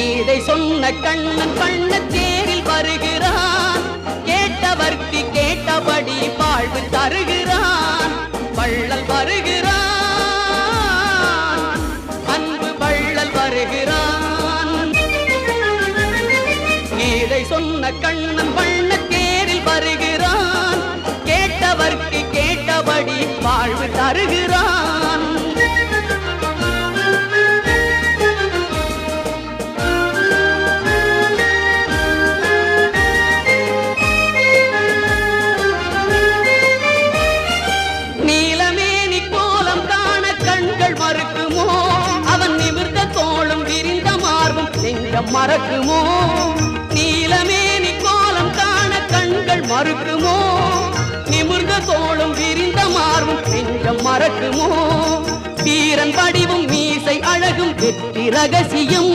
கீதை சொன்ன கண்ணன் பண்ண தேரில் வருகிறான். கேட்டவர்க்கு கேட்டபடி வாழ்வு தருகிறான். வள்ளல் வருகிறான், அன்பு வள்ளல் வருகிறான். கீதை சொன்ன கண்ணன் பண்ண தேரில் வருகிறான். கேட்டவர்க்கு கேட்டபடி வாழ்வு தருகிறான். மறுக்குமோ அவன் நிமிர்ந்த தோளும் விரிந்த மார்பும் நெஞ்சம் மறக்குமோ? நீலமேனி கோலம் காண கண்கள் மறுக்குமோ? நிமிர்ந்த தோளும் விரிந்த மார்பும் நெஞ்சம் மறக்குமோ? வீரன் வடிவும் மீசை அழகும் வெற்றி ரகசியம்